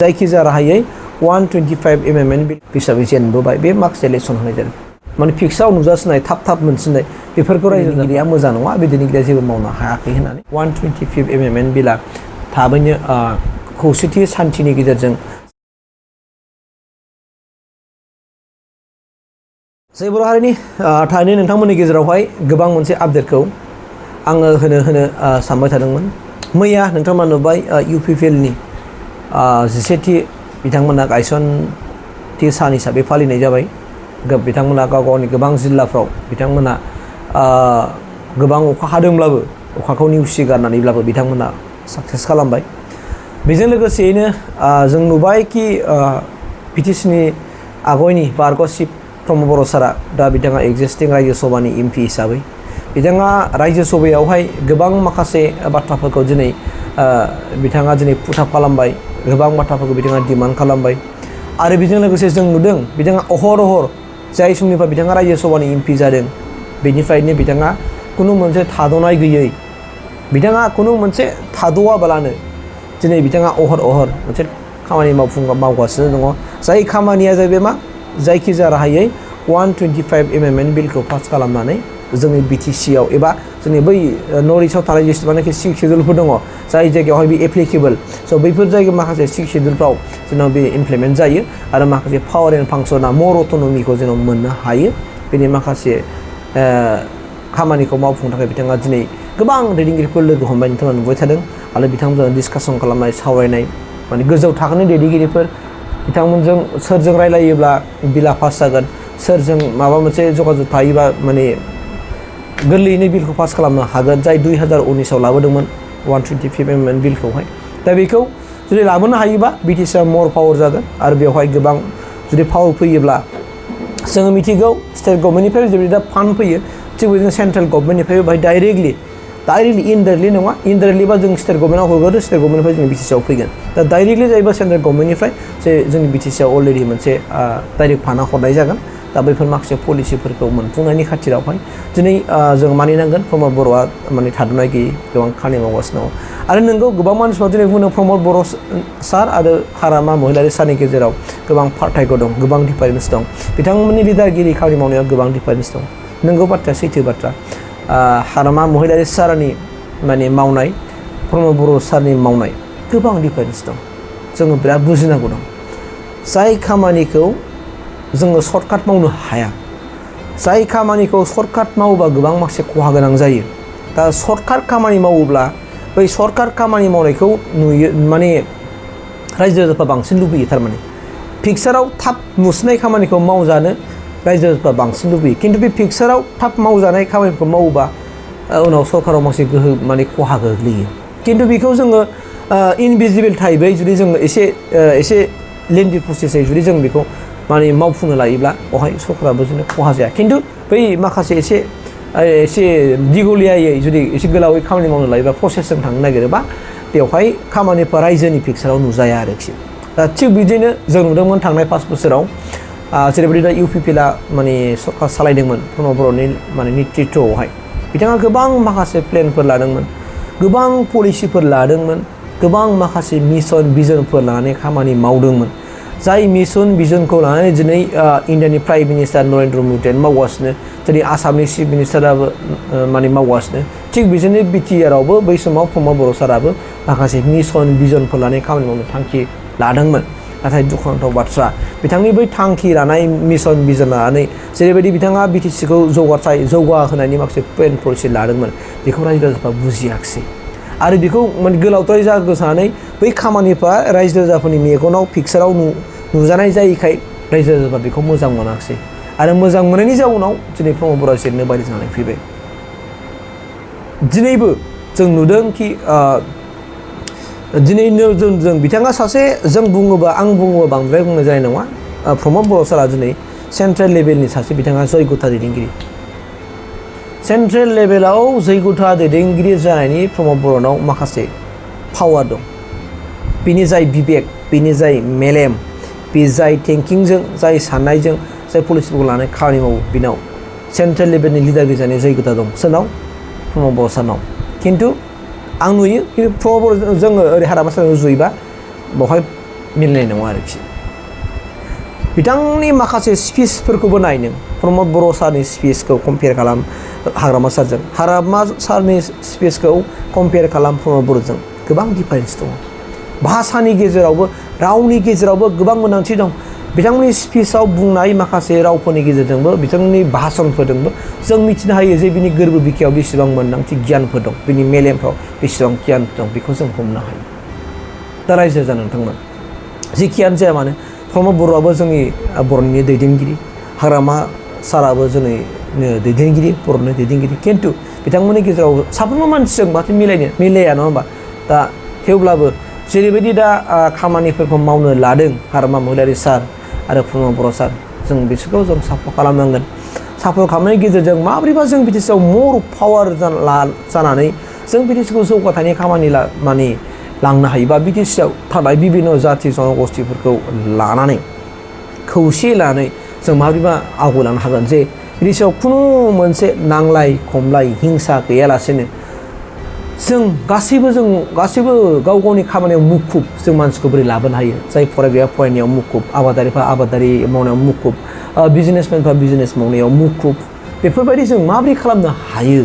जायखिजाया राहायै 125 mm बिल हिसाबै जेनबोबाय बे मार्क्स इलेक्सन होनाय जादों माने फिक्सआव नुजासिनाय थाब मोनसिननाय बेफोरखौ रायजोगिरिया मोजां नङा बे दैदेनगिरिया जेबो मावनो हायाखै होननानै 125 mm बिला थाबैनो खौसेथि सान्थिनि गेजेरजों जय बर' हारिनि थारैनो नोंथांमोननि गेजेरावहाय गोबां मोनसे आपडेटखौ आङो होनो सानबाय थादोंमोन मैया नोंथांमोना नुबाय UPPLनि 17थि बिथांमोना गायसनथि सान हिसाबै फालिनाय जाबाय बिथांमोना गावनि गोबां जिल्लाफ्राव बिथांमोना गोबां अखा हादोंब्लाबो अखाखौ नेवसिगारनानैब्लाबो बिथांमोना साक्सेस खालामबाय बेजों लोगोसेयैनो जों नुबाय कि BTCनि आगयनि बारग'सिब प्रमद बर' सारा दा बिथाङा एक्जिस्टिं रायजो सभानि MP हिसाबै बिथाङा रायजो सभायावहाय गोबां माखासे बाथ्राफोरखौ दिनै बिथाङा दिनै पुटआप खालामबाय गोबां बाथ्राफोरखौ बिथाङा डिमान्ड खालामबाय आरो बेजों लोगोसे जों नुदों बिथाङा अहर जाय समनिफ्राय बिथाङा रायजो सभानि MP जादों बेनिफ्रायनो बिथाङा खुनु मोनसे थाद'नाय गैयै बिथाङा खुनु मोनसे थाद'आबालानो दिनै बिथाङा अहर मोनसे खामानि मावगासिनो दङ जाय खामानिया जाहैबाय मा जायखिजाया राहायै 125 mm बिलखौ पास खालामनानै जोंनि BTCआव एबा जोंनि बै नर्थ इस्टआव थानाय जेसेबांनाखि 6 शेड्युलफोर दङ जाय जायगायावहाय बे एप्लिकेबल स' बैफोर जायगायाव माखासे 6 शेड्युलफ्राव जोंनाव बे इमप्लिमेन्ट जायो आरो माखासे पावार एन्ड फांसना मर अट'नमिखौ जों मोननो हायो बेनि माखासे खामानिखौ मावफुंनो थाखाय बिथाङा दिनै गोबां दैदेनगिरिफोर लोगो हमबाय नोंथाङा नुबाय थादों आरो बिथांमोनजों डिसकासन खालामनाय सावरायनाय माने गोजौ थाखोनि दैदेनगिरिफोर बिथांमोनजों सोरजों रायलायोब्ला बिला पास जागोन सोरजों माबा मोनसे जगाजग थायोबा माने गोरलैयैनो बिलखौ पास खालामनो हागोन जाय 2019आव लाबोदोंमोन 125 mm बिलखौहाय दा बेखौ जुदि लाबोनो हायोबा BTCआ मर पावार जागोन आरो बेवहाय गोबां जुदि पावार फैयोब्ला जोङो मिथिगौ स्टेट गभर्नमेन्टनिफ्राय जुदि दा फान्ड फैयो थिग बिदिनो सेन्ट्रेल गभर्नमेन्टनिफ्राय बाहाय डाइरेक्टलि इनडाइरेक्टलि नङा इनडाइरेक्टलिबा जों स्टेट गभर्नमेन्टआव हगारो स्टेट गभर्नमेन्टनिफ्राय जोंनि BTCआव फैगोन दा डाइरेक्टलि जायोबा सेन्ट्रेल गभर्नमेन्टनिफ्राय जे जोंनि BTCआव अलरेडि मोनसे डाइरेक्ट फान्डा हरनाय जागोन दा बैफोर माखासे पलिसिफोरखौ मोनफुंनायनि खाथिरावहाय दिनै जों मानिनांगोन प्रमद बर'आ माने थाद'नाय गैयै गोबां खामानि मावगासिनो दङ आरो नोंगौ गोबां मानसिफ्रा दिनै बुङो प्रमद बर' सार आरो हारामा महिलारि सारनि गेजेराव गोबां फारागथि दं गोबां डिफारेन्स दं बिथांमोननि लिडारगिरि खामानि मावनायाव गोबां डिफारेन्स दं नोंगौ बाथ्राया सैथो बाथ्रा हारामा महिलारि सारनि माने मावनाय प्रमद बर' सारनि मावनाय गोबां डिफारेन्स दं जोङो बिराद बुजिनांगौ दं जाय खामानिखौ जोङो सर्टकाट मावनो हाया जाय खामानिखौ सर्टकाट मावोबा गोबां माखासे खहा गोनां जायो दा सर्टकाट खामानि मावोब्ला बै सर्टकाट खामानि मावनायखौ नुयो माने रायजो राजाफ्रा बांसिन लुबैयो थारमाने फिक्साराव थाब नुसिननाय खामानिखौ मावजानो रायजो राजाफ्रा बांसिन लुबैयो खिन्थु बे फिक्साराव थाब मावजानाय खामानिखौ मावोबा उनाव सरकाराव माखासे गोहो माने खहा गोग्लैयो खिन्थु बेखौ जोङो इनभिजिबल टाइपै जुदि जोङो एसे लेन्डि प्रसेसै जुदि जों बेखौ माने मावफुंनो लायोब्ला बेवहाय सरकाराबो जोंनो खहा जाया खिन्थु बै माखासे एसे दिगलियायै जुदि एसे गोलावै खामानि मावनो लायोबा प्रसेसजों थांनो नागिरोबा बेवहाय खामानिफोरा रायजोनि फिक्साराव नुजाया आरोखि दा थिग बिदिनो जों नुदोंमोन थांनाय 5 बोसोराव जेरैबायदि दा UPPLआ माने सरकार सालायदोंमोन प्रमद बर'नि माने नेतृत्वआवहाय बिथाङा गोबां माखासे प्लेनफोर लादोंमोन गोबां पलिसिफोर लादोंमोन गोबां माखासे मिशन भिजनफोर लानानै खामानि मावदोंमोन जाय मिशन भिजनखौ लानानै दिनै इन्डियानि प्राइम मिनिस्टार नरेन्द्र मदिया मावगासिनो दिनै आसामनि चिफ मिनिस्टाराबो माने मावगासिनो थिग बिदिनो BTRआवबो बै समाव प्रमद बर' साराबो माखासे मिशन भिजनफोर लानानै खामानि मावनो थांखि लादोंमोन नाथाय दुखुनांथाव बाथ्रा बिथांनि बै थांखि लानाय मिशन भिजन लानानै जेरैबायदि बिथाङा BTCखौ जौगाहोनायनि माखासे प्लेन पलिसि लादोंमोन बेखौ रायजो राजाफ्रा बुजियाखिसै आरो बेखौ माने गोलावद्राय जागोसानै बै खामानिफ्रा रायजो राजाफोरनि मेगनाव पिक्साराव नुजानाय जायैखाय रायजो राजाफ्रा बेखौ मोजां मोनाखिसै आरो मोजां मोननायनि जाउनाव दिनै प्रमद बर'आ जेननो बायदि जानानै फैबाय दिनैबो जों नुदों कि दिनै जों बिथाङा सासे आं बुङोबा बांद्राय बुंनाय जानाय नङा प्रमद बर' सारा दिनै सेन्ट्रेल लेभेलनि सासे बिथाङा जयग'था दैदेनगिरि सेन्ट्रेल लेभेलाव जयग'था दैदेनगिरि जानायनि प्रमद बर'नाव माखासे पावार दं बिनि जाय बिबेक बिनि जाय मेलेम बे जाय थिंकिंजों जाय साननायजों जाय पलिसिफोरखौ लानानै खामानि मावो बिनाव सेन्ट्रेल लेभेलनि लिडारगिरि जानाय जयग'था दं सोरनाव प्रमद बर' सारनाव खिन्थु आं नुयो खिन्थु प्रमद बर' जोङो ओरै हारामा सारनाव रुजुयोबा बेवहाय मिलायनाय नङा आरोखि बिथांनि माखासे स्पिचफोरखौबो नाय नों प्रमद बर' सारनि स्पिचखौ कम्पेयार खालाम हाग्रामा सारजों हाग्रामा सारनि स्पिचखौ कम्पेयार खालाम प्रमद बर'जों गोबां दिफारेन्स दङ भाषानि गेजेरावबो रावनि गेजेरावबो गोबां गोनांथि दं बिथांमोननि स्पिचाव बुंनाय माखासे रावफोरनि गेजेरजोंबो बिथांनि भाषणफोरजोंबो जों मिथिनो हायो जे बिनि गोरबो बिखायाव बेसेबां मोनदांथि गियानफोर दं बिनि मेलेमफ्राव बेसेबां गियान दं बेखौ जों हमनो हायो दा रायजो राजा नोंथांमोन जेखियानो जाया मानो प्रमद बर'आबो जोंनि बर'नि दैदेनगिरि हाग्रामा साराबो जोंनि दैदेनगिरि बर'नि दैदेनगिरि खिन्थु बिथांमोननि गेजेराव साफ्रोमबो मानसिजों माथो मिलाया नङा होमबा दा थेवब्लाबो जेरैबायदि दा खामानिफोरखौ मावनो लादों हाग्रामा महिलारि सार आरो प्रमद बर' सार जों बिसोरखौ जों सापर्ट खालामनांगोन सापर्ट खालामनायनि गेजेरजों माबोरैबा जों बिटिसिआव मर पावार जानानै जों बिटिसिखौ जौगाथायनि खामानि माने लांनो हायो बा बिटिसिआव थानाय बिभिन्न जाथि जनगोष्ठीफोरखौ लानानै खौसे लानानै जों माबोरैबा आवगायलांनो हागोन जे बिटिसिआव खुनु मोनसे नांलाय खमलाय हिंसा गैयालासेनो जों गासैबो गाव गावनि खामानियाव मुखुब जों मानसिखौ बोरै लाबोनो हायो जाय फरायग्राया फरायनायाव मुखुब आबादारिफ्रा आबादारि मावनायाव मुखुब बिजनेसमेनफ्रा बिजनेस मावनायाव मुखुब बेफोरबायदि जों माबोरै खालामनो हायो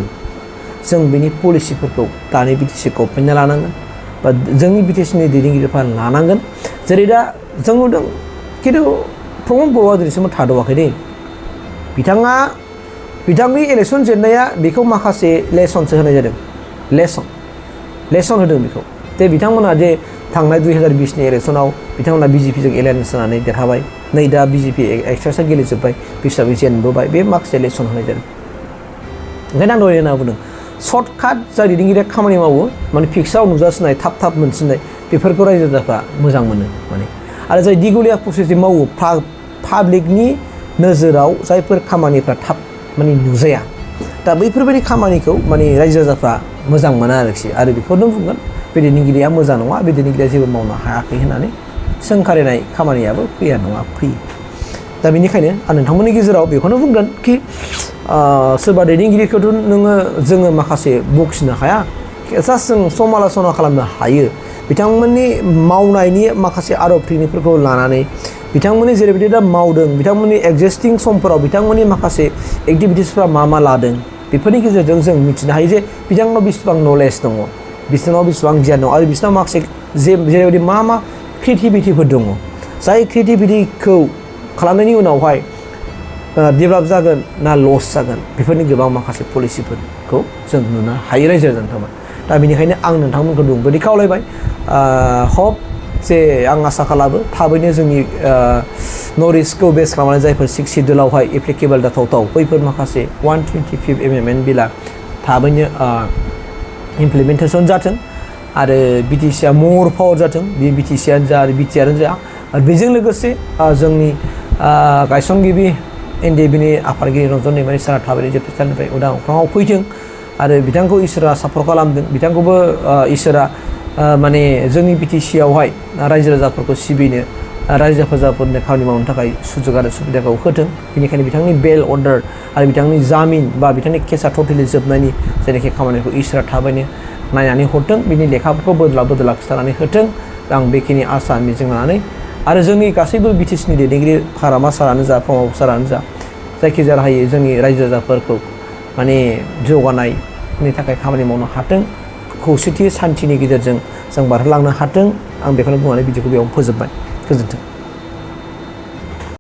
जों बेनि पलिसिफोरखौ दानि बिटिसि गभर्नमेन्टआ लानांगोन बा जोंनि बिटिसिनि दैदेनगिरिफ्रा लानांगोन जेरै दा जों नुदों खिन्थु प्रमद बर'आ दिनैसिमबो थाद'आखै दे बिथांनि इलेक्सन जेननाया बेखौ माखासे लेसनसो होनाय जादों लेसन होदों बेखौ जे बिथांमोना जे थांनाय 2020नि इलेक्सनाव बिथांमोना बिजेपिजों एलायन्स जानानै देरहाबाय नै दा बिजेपि एक्सट्रासा गेलेजोब्बाय बिसोराबो जेनबोबाय बे माखासे लेसन होनाय जादों ओंखायनो आं दहाय होनना बुंदों सर्टकाट जाय दैदेनगिरिया खामानि मावो माने फिक्साव नुजासिनाय थाब मोनसिननाय बेफोरखौ रायजो राजाफ्रा मोजां मोनो माने आरो जाय दिगलिया प्रसेसजों मावो पाब्लिकनि नोजोराव जायफोर खामानिफ्रा थाब माने नुजाया दा बैफोरबायदि खामानिखौ माने रायजो राजाफ्रा मोजां मोना आरोखि आरो बेखौनो बुंगोन बे दैदेनगिरिया मोजां नङा बे दैदेनगिरिया जेबो मावनो हायाखै होननानै सोंखारिनाय खामानियाबो फैया नङा फैयो दा बेनिखायनो आं नोंथांमोननि गेजेराव बेखौनो बुंगोन कि सोरबा दैदेनगिरिखौथ' जोङो माखासे बखिनो हाया जास्ट जों समाल'सना खालामनो हायो बिथांमोननि मावनायनि माखासे आदब टेकनिकफोरखौ लानानै बिथांमोननि जेरैबायदि दा मावदों बिथांमोननि एक्जिस्टिं समफोराव बिथांमोननि माखासे एक्टिभिटिसफ्रा मा लादों बेफोरनि गेजेरजों जों मिथिनो हायो जे बिथांनाव बेसेबां नलेज दङ बिसोरनाव बेसेबां गियान दङ आरो बिसोरनाव माखासे जेरैबायदि मा क्रिएटिभिटिफोर दङ जाय क्रिएटिभिटिखौ खालामनायनि उनावहाय डेभेलप जागोन ना लस जागोन बेफोरनि गोबां माखासे पलिसिफोरखौ जों नुनो हायो रायजो राजाफोरा दा बेनिखायनो आं नोंथांमोनखौ बेबायदि खावलायबाय हप जे आं आसा खालामो थाबैनो जोंनि नर्थ इस्टखौ बेस खालामनानै जायफोर 6 सिडुलावहाय एप्लिकेबल जाथावथाव बैफोर माखासे 125 एमेन्डमेन्ट बिला थाबैनो इमप्लिमेन्टेसन जाथों आरो बिटिसिआ मर पावार जाथों बे बिटिसिआनो जा आरो बिटिआरआनो जा आरो बेजों लोगोसे जोंनि गायसनगिरि एनडिएफबिनि आफादगिरि रन्जन दैमारि सारा थाबैनो जोबथेसालिनिफ्राय उदां अख्राङाव फैथों आरो बिथांखौ इसोरा सापर्ट खालामदों बिथांखौबो इसोरा माने जोंनि बिटिसिआवहाय रायजो राजाफोरखौ सिबिनो रायजो राजाफोरनो खामानि मावनो थाखाय सुजुग आरो सुबिदाखौ होथों बेनिखायनो बिथांनि बेल अर्डार आरो बिथांनि जामिन बा बिथांनि केसा टटेलि जोबनायनि जायनाखि खामानिखौ इसोरा थाबैनो नायनानै हरथों बिनि लेखाफोरखौ बदला खिथानानै होथों आं बेखिनि आसा मिजिं लानानै आरो जोंनि गासैबो बिटिसिनि दैदेनगिरि हाग्रामा सारानो जा प्रमद सारानो जा जायखिजाया राहायै जोंनि रायजो राजाफोरखौ माने जौगानायनि थाखाय खामानि मावनो हाथों खौसेथि सान्थिनि गेजेरजों जों बारहोलांनो हाथों आं बेखौनो बुंनानै भिडिअखौ बेयावनो फोजोबबाय गोजोन्थों।